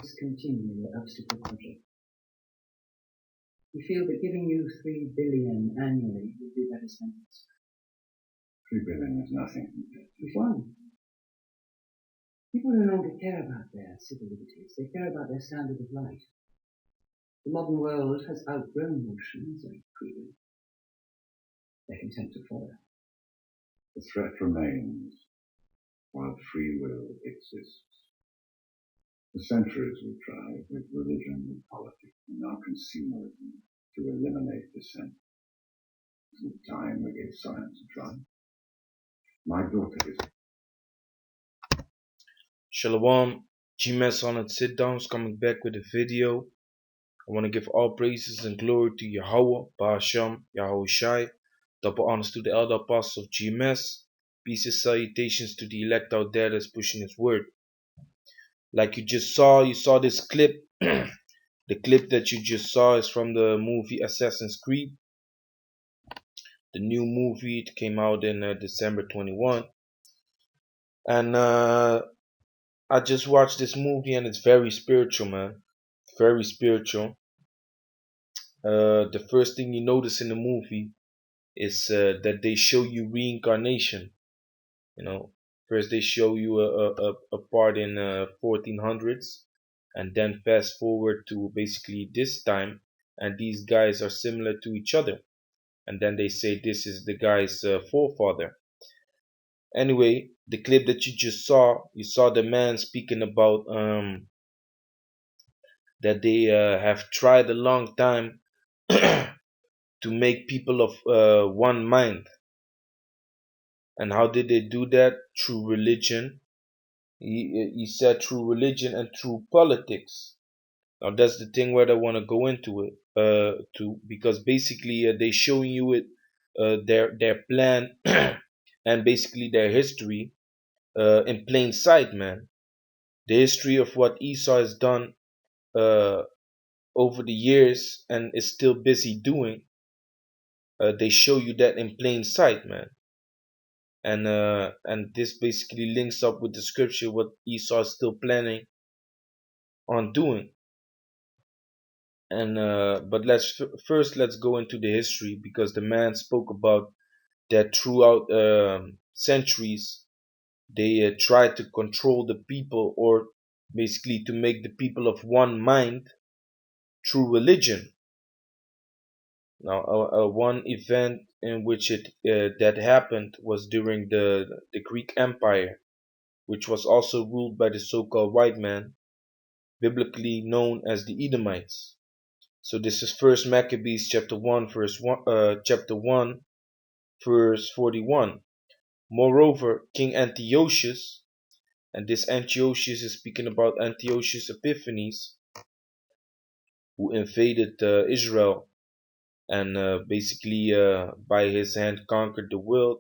Discontinue your obstacle project. You feel that giving you $3 billion annually would be better spent elsewhere. $3 billion is nothing compared to Which one? People no longer care about their civil liberties. They care about their standard of life. The modern world has outgrown notions of freedom. They're content to follow. The threat remains while free will exists. For centuries we tried with religion and politics and now consumerism to eliminate dissent. Isn't it time we gave science a try? My daughter is... Shalom, GMS on its sit downs coming back with a video. I want to give all praises and glory to Yahweh, Ba'asham, Yahushai, double honors to the elder apostles of GMS, peace and salutations to the elect out there that's pushing his word. Like you saw this clip. The clip that you just saw is from the movie Assassin's Creed. The new movie, it came out in December 21. And I just watched this movie and it's very spiritual, man. Very spiritual. The first thing you notice in the movie is that they show you reincarnation. You know, first they show you a part in 1400s, and then fast forward to basically this time, and these guys are similar to each other, and then they say this is the guy's forefather. Anyway, the clip that you just saw, you saw the man speaking about that they have tried a long time to make people of one mind. And how did they do that? Through religion. He said through religion and through politics. Now that's the thing where I want to go into it, because basically they showing you it, their plan and basically their history in plain sight, man. The history of what Esau has done over the years and is still busy doing. They show you that in plain sight, man. And this basically links up with the scripture what Esau is still planning on doing. And but first let's go into the history, because the man spoke about that throughout centuries they tried to control the people, or basically to make the people of one mind through religion. Now one event in which that happened was during the Greek Empire, which was also ruled by the so-called white man, biblically known as the Edomites. So this is First Maccabees chapter 1 verse 41. Moreover, King Antiochus, and this Antiochus is speaking about Antiochus Epiphanes, who invaded Israel and basically by his hand conquered the world,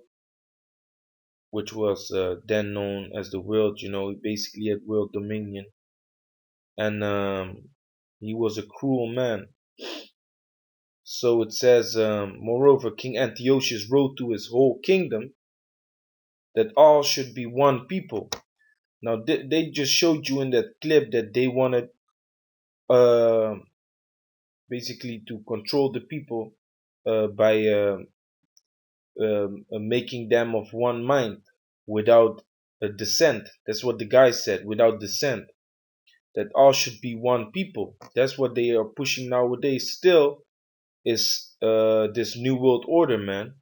which was then known as the world. You know, he basically had world dominion. And he was a cruel man. So it says, moreover, King Antiochus wrote to his whole kingdom that all should be one people. Now they just showed you in that clip that they wanted basically to control the people by making them of one mind without a dissent. That's what the guy said, without dissent. That all should be one people. That's what they are pushing nowadays still, is this new world order, man.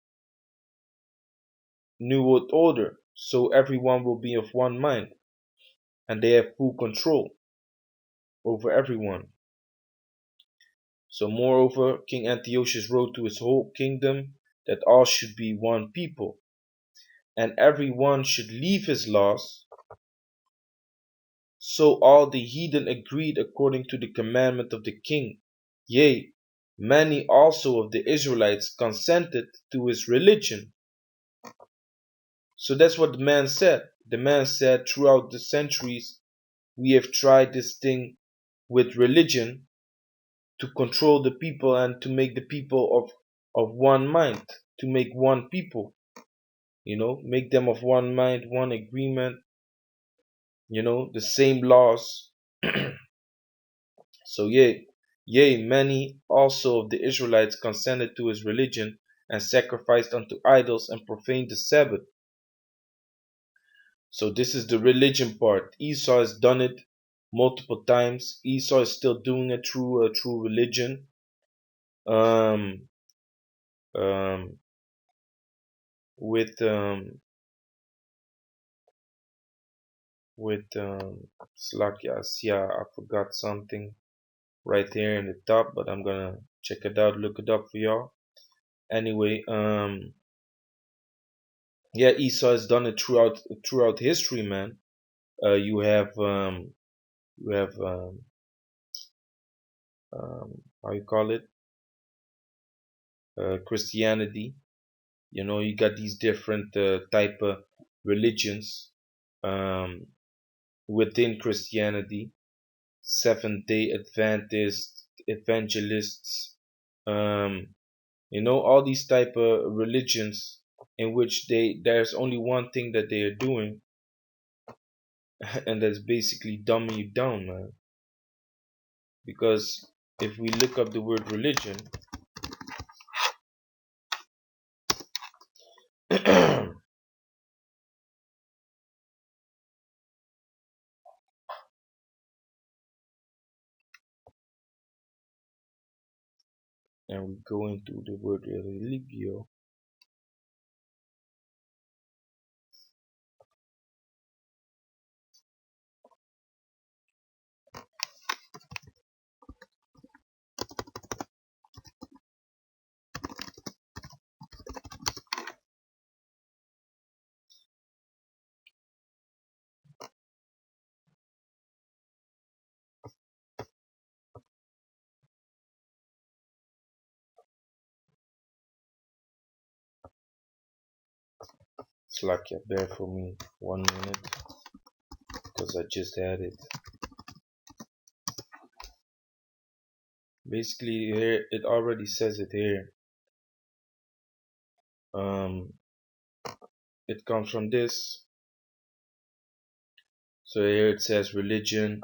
New world order. So everyone will be of one mind, and they have full control over everyone. So moreover, King Antiochus wrote to his whole kingdom that all should be one people, and everyone should leave his laws. So all the heathen agreed according to the commandment of the king. Yea, many also of the Israelites consented to his religion. So that's what the man said. The man said, throughout the centuries, we have tried this thing with religion to control the people and to make the people of one mind, to make one people, you know, make them of one mind, one agreement, you know, the same laws. So yea, many also of the Israelites consented to his religion and sacrificed unto idols and profaned the Sabbath. So this is the religion part. Esau has done it multiple times. Esau is still doing it through true religion. Um, um, with Slakia, yeah, I forgot something right here in the top, but I'm gonna check it out, look it up for y'all. Anyway, yeah, Esau has done it throughout history, man. You have how you call it, Christianity. You know, you got these different type of religions um, within Christianity. Seventh Day Adventists, evangelists, um, you know, all these type of religions in which there's only one thing that they are doing, and that's basically dumbing you down, man. Because if we look up the word religion, and we go into the word religio, it's like, yeah, bear for me 1 minute because I just had it. Basically, here it already says it here. It comes from this. So here it says religion.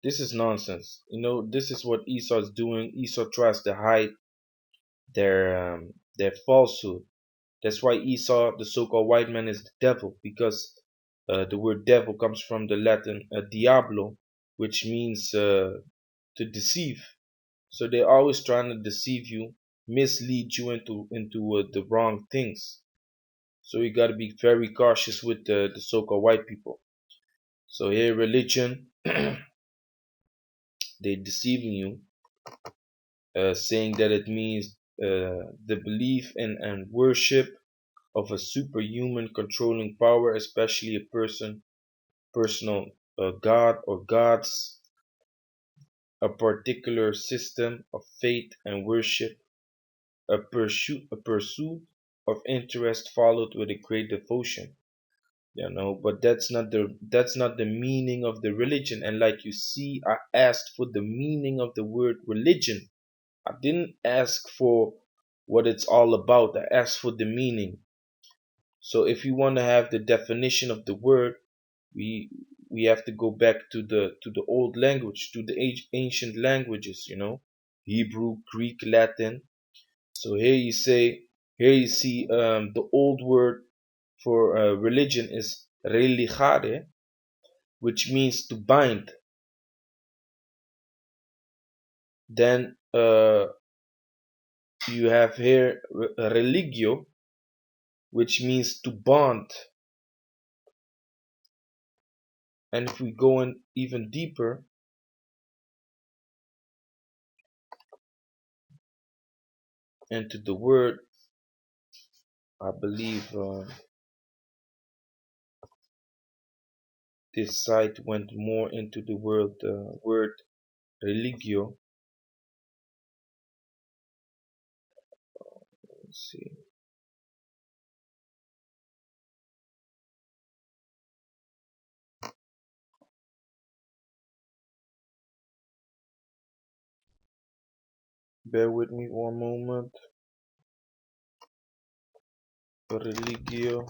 This is nonsense. You know, this is what Esau's doing. Esau tries to hide their falsehood. That's why Esau, the so-called white man, is the devil, because the word devil comes from the Latin diablo, which means to deceive. So they're always trying to deceive you, mislead you into the wrong things. So you got to be very cautious with the so-called white people. So here, religion, they deceiving you, saying that it means the belief in and worship of a superhuman controlling power, especially a personal god or gods, a particular system of faith and worship, a pursuit of interest followed with a great devotion. You know, but that's not the meaning of the religion. And like you see, I asked for the meaning of the word religion. I didn't ask for what it's all about. I asked for the meaning. So if you want to have the definition of the word, we we have to go back to the old language, to the ancient languages, you know, Hebrew, Greek, Latin. So here you see the old word for religion is religare, which means to bind. Then you have here religio, which means to bond. And if we go in even deeper into the word, I believe this site went more into the word religio. Let's see. Bear with me one moment. Religio.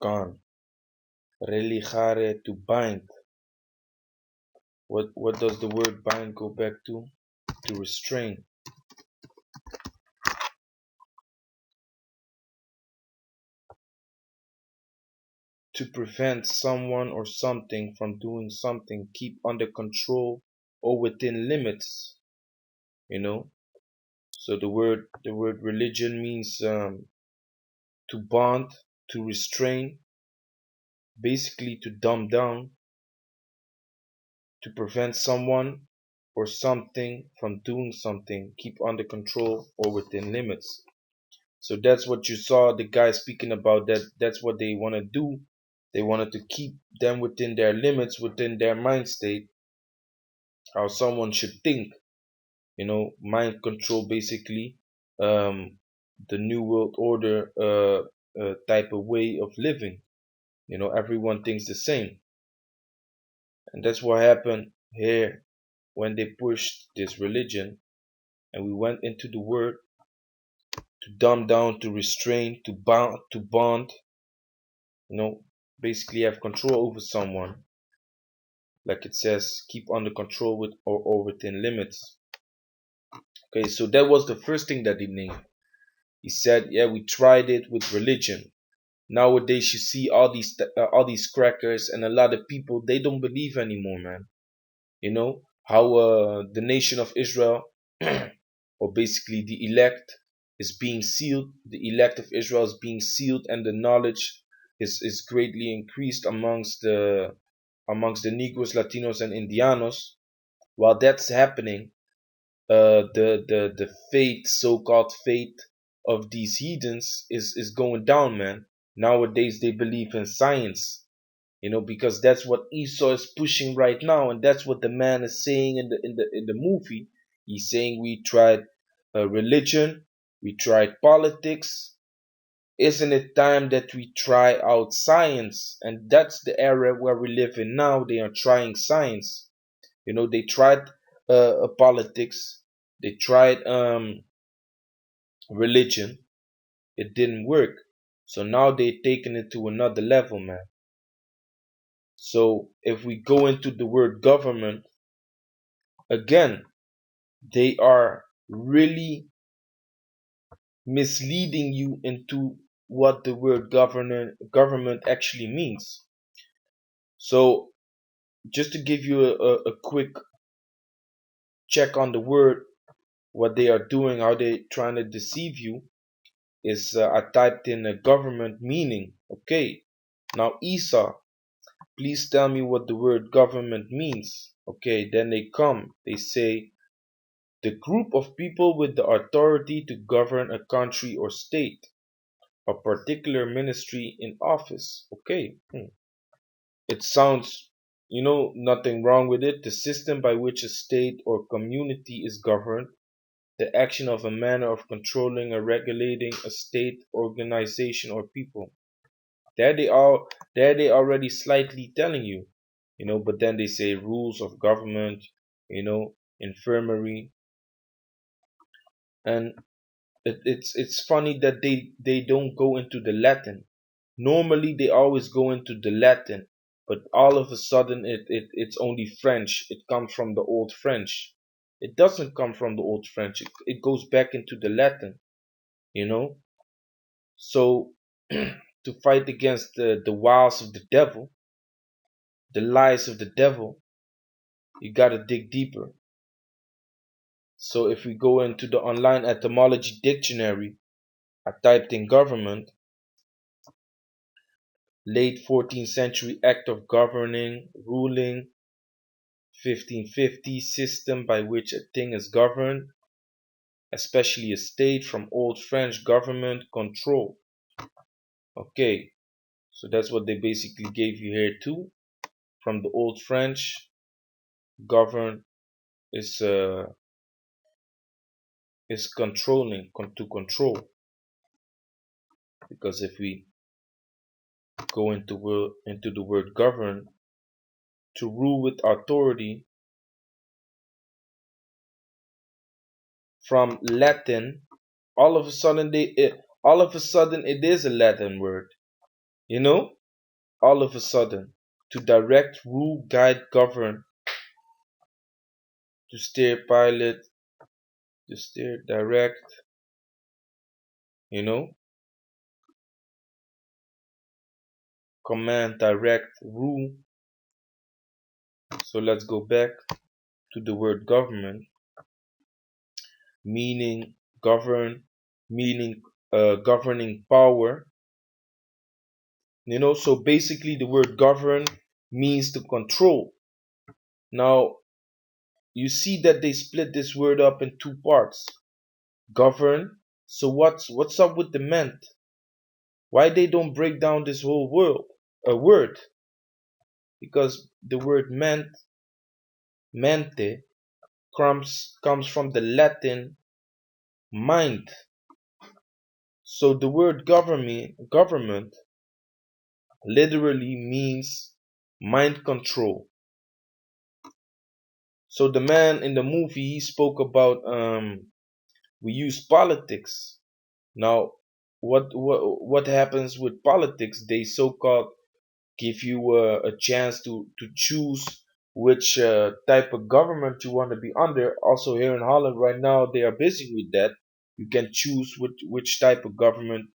gone. Religare, to bind. What does the word bind go back to? To restrain. To prevent someone or something from doing something, keep under control or within limits, you know. So the word religion means to bond, to restrain, basically to dumb down, to prevent someone or something from doing something, keep under control or within limits. So that's what you saw the guy speaking about. That's what they want to do. They wanted to keep them within their limits, within their mind state, how someone should think. Mind control, basically. Um, the new world order type of way of living. Everyone thinks the same, and that's what happened here when they pushed this religion, and we went into the word to dumb down, to restrain, to bond. Basically have control over someone, like it says, keep under control with or within limits. Okay, so that was the first thing that he named. He said, yeah, we tried it with religion. Nowadays, you see all these crackers and a lot of people, they don't believe anymore, man. How the nation of Israel, or basically the elect, is being sealed. The elect of Israel is being sealed, and the knowledge is greatly increased amongst the Negroes, Latinos, and Indianos. While that's happening, the faith, so-called faith, of these heathens is going down, man. Nowadays they believe in science, because that's what Esau is pushing right now, and that's what the man is saying in the movie. He's saying we tried religion, we tried politics. Isn't it time that we try out science? And that's the era where we live in now. They are trying science. They tried politics, they tried religion. It didn't work. So now they're taking it to another level, man. So if we go into the word government, again, they are really misleading you into what the word government actually means. So just to give you a quick check on the word, what they are doing, how they trying to deceive you, is I typed in a government meaning. Okay, now Esau, please tell me what the word government means. Okay, then they say the group of people with the authority to govern a country or state, a particular ministry in office. Okay, it sounds, nothing wrong with it. The system by which a state or community is governed, the action of a manner of controlling or regulating a state, organization, or people. There they already slightly telling you, but then they say rules of government, infirmary, and it's funny that they don't go into the Latin. Normally they always go into the Latin, but all of a sudden it's only French. It comes from the old French. It doesn't come from the old French. It goes back into the Latin, you know. So to fight against the wiles of the devil, the lies of the devil, you gotta dig deeper. So if we go into the online etymology dictionary, I typed in government, late 14th century act of governing, ruling, 1550 system by which a thing is governed, especially a state, from old French government control. Okay, so that's what they basically gave you here too. From the old French, govern is controlling, to control. Because if we go into the word govern, to rule with authority, from Latin, all of a sudden it is a Latin word. You know, all of a sudden, to direct, rule, guide, govern, to steer, pilot, to steer, direct, you know, command, direct, rule. So let's go back to the word government, meaning govern, meaning governing power. You know, so basically the word govern means to control. Now, you see that they split this word up in two parts. Govern. So what's up with the ment? Why they don't break down this whole world a word? Because the word mente comes from the Latin mind. So the word government literally means mind control. So the man in the movie, he spoke about we use politics. Now, what happens with politics? They so-called give you a chance to choose which type of government you want to be under. Also, here in Holland right now, they are busy with that. You can choose which type of government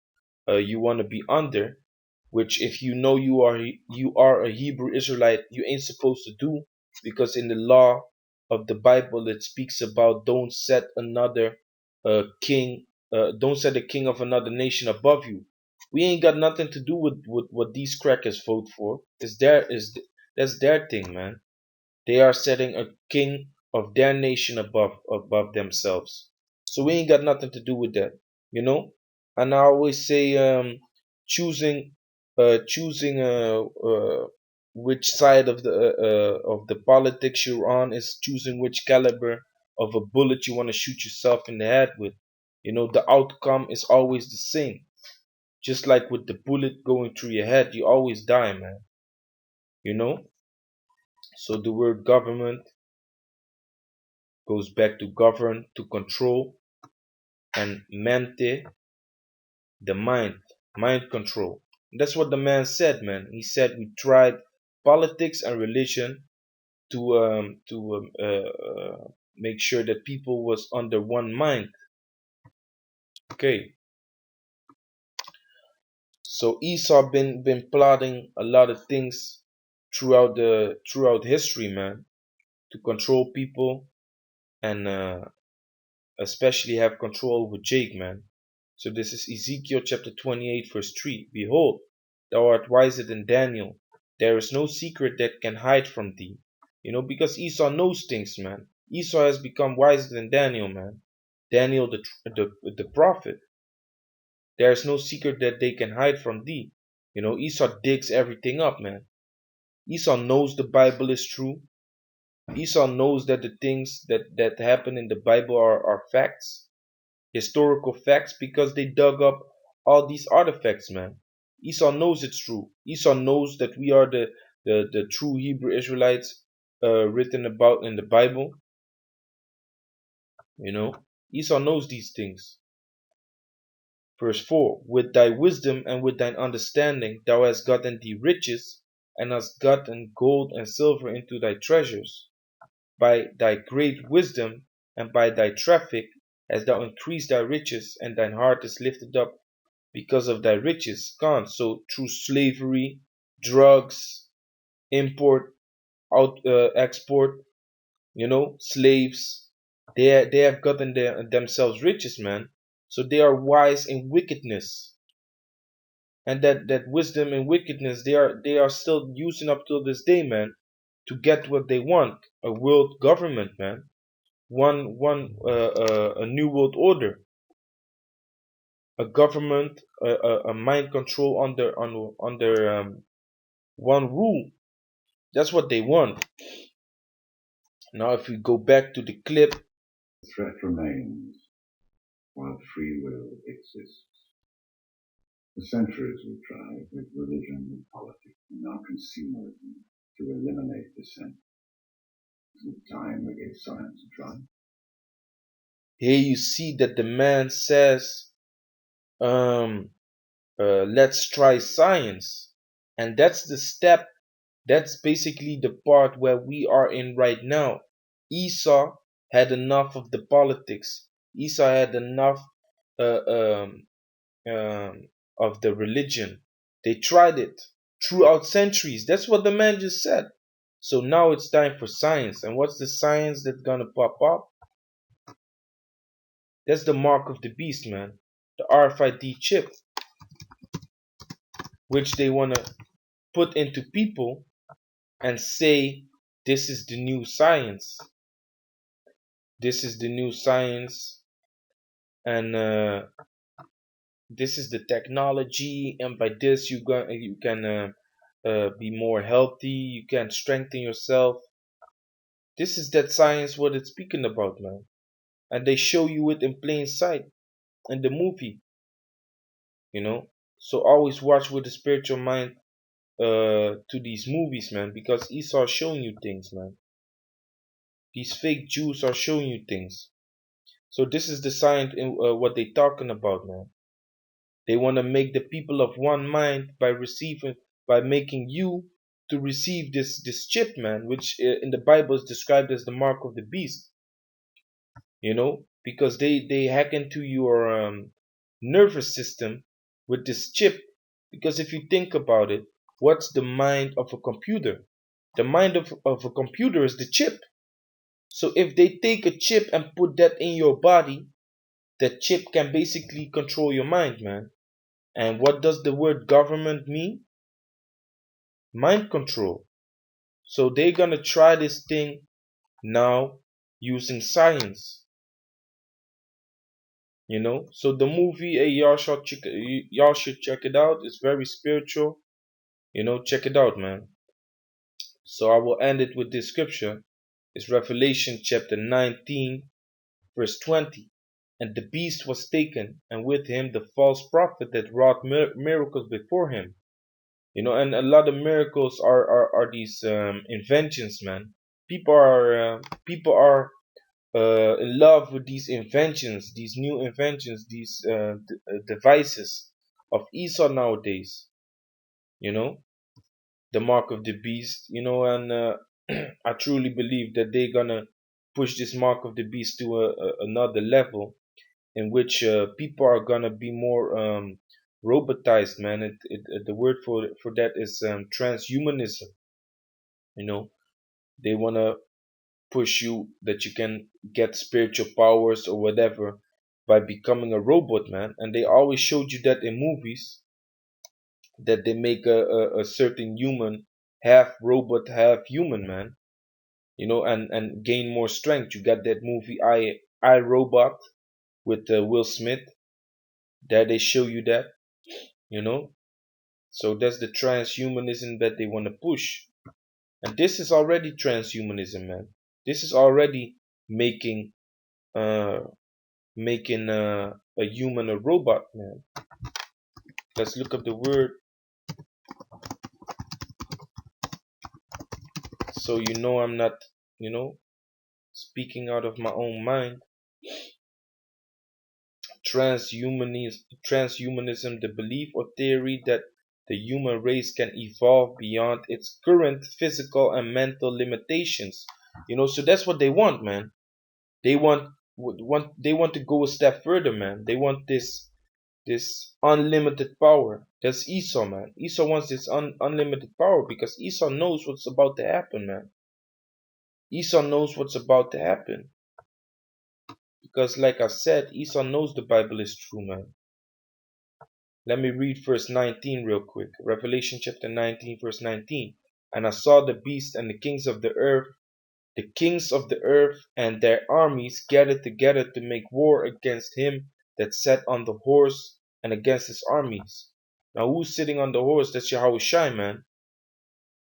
you want to be under. Which, if you know you are a Hebrew Israelite, you ain't supposed to do, because in the law of the Bible it speaks about don't set a king of another nation above you. We ain't got nothing to do with what these crackers vote for. That's their thing, man. They are setting a king of their nation above themselves. So we ain't got nothing to do with that, you know. And I always say, choosing, choosing which side of the politics you're on is choosing which caliber of a bullet you want to shoot yourself in the head with. You know, the outcome is always the same. Just like with the bullet going through your head, you always die, man. You know. So the word government goes back to govern, to control, and mente, the mind control. That's what the man said, man. He said we tried politics and religion to make sure that people was under one mind. Okay, so Esau been plotting a lot of things throughout history, man, to control people and especially have control over Jake, man. So this is Ezekiel chapter 28 verse 3. Behold, thou art wiser than Daniel. There is no secret that can hide from thee. You know, because Esau knows things, man. Esau has become wiser than Daniel, man. Daniel the prophet. There is no secret that they can hide from thee. You know, Esau digs everything up, man. Esau knows the Bible is true. Esau knows that the things that happen in the Bible are facts, historical facts, because they dug up all these artifacts, man. Esau knows it's true. Esau knows that we are the true Hebrew Israelites written about in the Bible. You know, Esau knows these things. Verse 4: With thy wisdom and with thine understanding thou hast gotten thee riches, and hast gotten gold and silver into thy treasures. By thy great wisdom and by thy traffic hast thou increased thy riches, and thine heart is lifted up because of thy riches. Gone. So through slavery, drugs, import, export, you know, slaves, they have gotten themselves riches, man. So they are wise in wickedness, and that wisdom and wickedness they are still using up till this day, man, to get what they want. A world government, man. A new world order, a government, a mind control under one rule. That's what they want. Now, if we go back to the clip, The threat remains while free will exists. For centuries we tried, with religion and politics and now consumerism, to eliminate dissent. Isn't it time we gave science a try? here you see that the man says, let's try science. And that's the step, that's basically the part where we are in right now. Esau had enough of the politics. Esau had enough uh, um, of the religion. They tried it throughout centuries. That's what the man just said. So now it's time for science. And what's the science that's gonna pop up? That's the mark of the beast, man. The RFID chip, which they wanna put into people and say this is the new science. This is the new science, and this is the technology, and by this you can be more healthy. You can strengthen yourself. This is that science what it's speaking about, man. And they show you it in plain sight in the movie, you know. So always watch with the spiritual mind to these movies, man, because Esau is showing you things, man. These fake Jews are showing you things. So this is the science in what they talking about, man. They want to make the people of one mind by making you to receive this chip, man, which in the Bible is described as the mark of the beast. Because they hack into your nervous system with this chip. Because if you think about it, what's the mind of a computer? The mind of a computer is the chip. So if they take a chip and put that in your body, that chip can basically control your mind, man. And what does the word government mean? Mind control. So they're gonna try this thing now using science. So the movie, y'all should check it out. It's very spiritual. Check it out, man. So I will end it with this scripture. It's Revelation chapter 19, verse 20. And the beast was taken, and with him the false prophet that wrought miracles before him. And a lot of miracles are these inventions, man. People are in love with these inventions, these new inventions, these devices of Esau nowadays. You know, the mark of the beast. And I truly believe that they're gonna push this mark of the beast to another level in which people are gonna be more robotized, man. The word for that is transhumanism. They wanna push you that you can get spiritual powers or whatever by becoming a robot, man. And they always showed you that in movies, that they make a certain human half robot, half human, man. And gain more strength. You got that movie I Robot with Will Smith. There they show you that, you know. So that's the transhumanism that they want to push. And this is already transhumanism, man. This is already making uh a human a robot, man. Let's look up the word so I'm not, you know, speaking out of my own mind. Transhumanism, the belief or theory that the human race can evolve beyond its current physical and mental limitations. So that's what they want, man. They want to go a step further, man. They want this unlimited power. That's Esau, man. Esau wants this unlimited power because Esau knows what's about to happen, man. Esau knows what's about to happen. Because like I said, Esau knows the Bible is true, man. Let me read verse 19 real quick. Revelation chapter 19, verse 19. And I saw the beast and the kings of the earth and their armies gathered together to make war against him that sat on the horse and against his armies. Now who's sitting on the horse? That's Yahushai, man.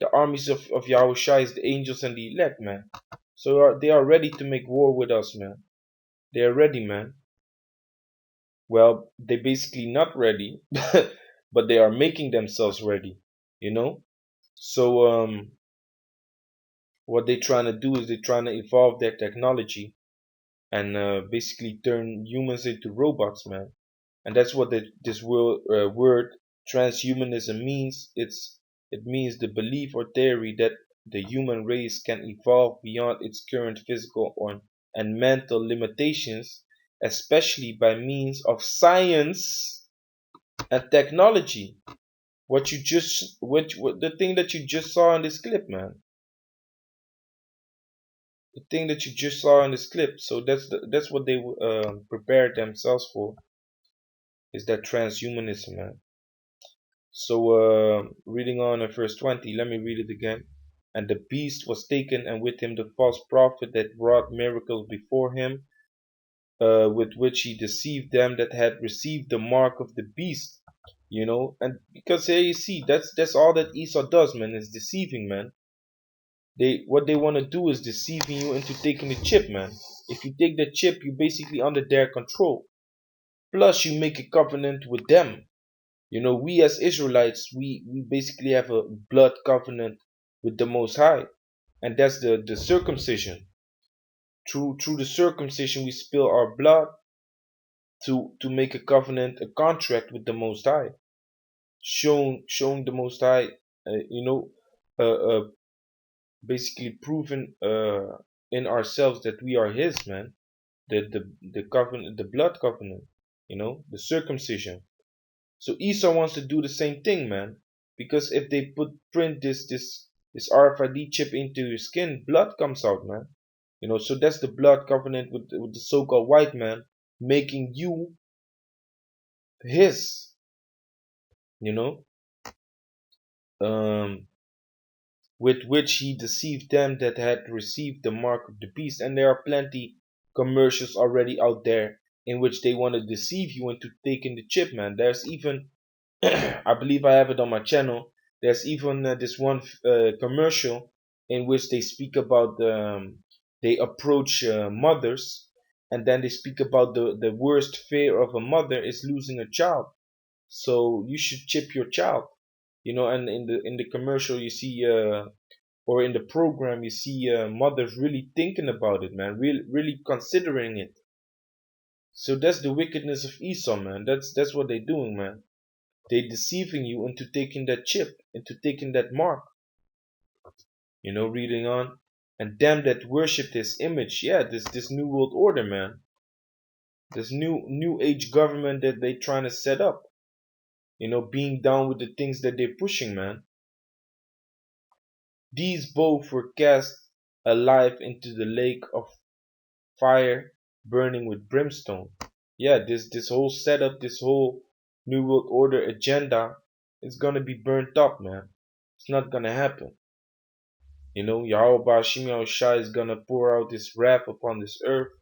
The armies of Yahushai is the angels and the elect, man. So they are ready to make war with us, man. They are ready, man. Well, they basically not ready, but they are making themselves ready, you know. So what they're trying to do is they're trying to evolve their technology and basically turn humans into robots, man. And that's what this word transhumanism means. It means the belief or theory that the human race can evolve beyond its current physical and mental limitations, especially by means of science and technology. What the thing that you just saw in this clip, man. The thing that you just saw in this clip. So that's what they prepared themselves for, is that transhumanism, man. So, reading on in verse 20, let me read it again. And the beast was taken, and with him the false prophet that wrought miracles before him, with which he deceived them that had received the mark of the beast. And because here you see, that's all that Esau does, man, is deceiving, man. What they want to do is deceiving you into taking the chip, man. If you take the chip, you're basically under their control. Plus, you make a covenant with them. We as Israelites, we basically have a blood covenant with the Most High, and that's the circumcision. Through the circumcision, we spill our blood to make a covenant, a contract with the Most High, showing the Most High, uh, you know, uh, uh, basically proving in ourselves that we are His, man. The covenant, the blood covenant, the circumcision. So Esau wants to do the same thing, man. Because if they print this RFID chip into your skin, blood comes out, man. So that's the blood covenant with the so-called white man, making you his, you know, um, with which he deceived them that had received the mark of the beast. And there are plenty commercials already out there in which they want to deceive you into taking the chip, man. There's even I believe I have it on my channel. There's even this one commercial in which they speak about they approach mothers, and then they speak about the worst fear of a mother is losing a child. So you should chip your child, and in the commercial you see or in the program you see mothers really thinking about it, man, really considering it. So that's the wickedness of Esau, man. That's what they're doing, man. They deceiving you into taking that chip, into taking that mark. Reading on. And them that worship his image, yeah, this new world order, man. This new age government that they trying to set up. Being down with the things that they're pushing, man. These both were cast alive into the lake of fire burning with brimstone. Yeah, this whole setup, this whole new world order agenda is gonna be burnt up, man. It's not gonna happen. Yahweh Shimei Shai is gonna pour out his wrath upon this earth,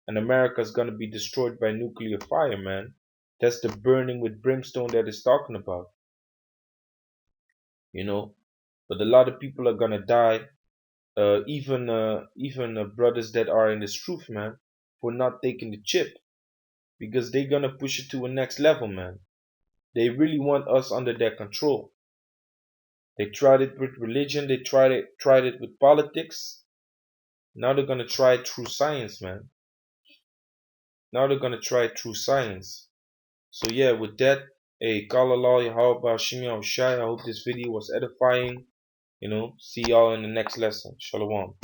and America is gonna be destroyed by nuclear fire, man. That's the burning with brimstone that it's talking about. But a lot of people are gonna die, even brothers that are in this truth, man, for not taking the chip, because they're gonna push it to a next level, man. They really want us under their control. They tried it with religion, they tried it with politics. Now they're gonna try it through science, man. Now they're gonna try it through science. So yeah, with that, hey, Kalalal Yahweh Shimei Shai. I hope this video was edifying. See y'all in the next lesson. Shalom.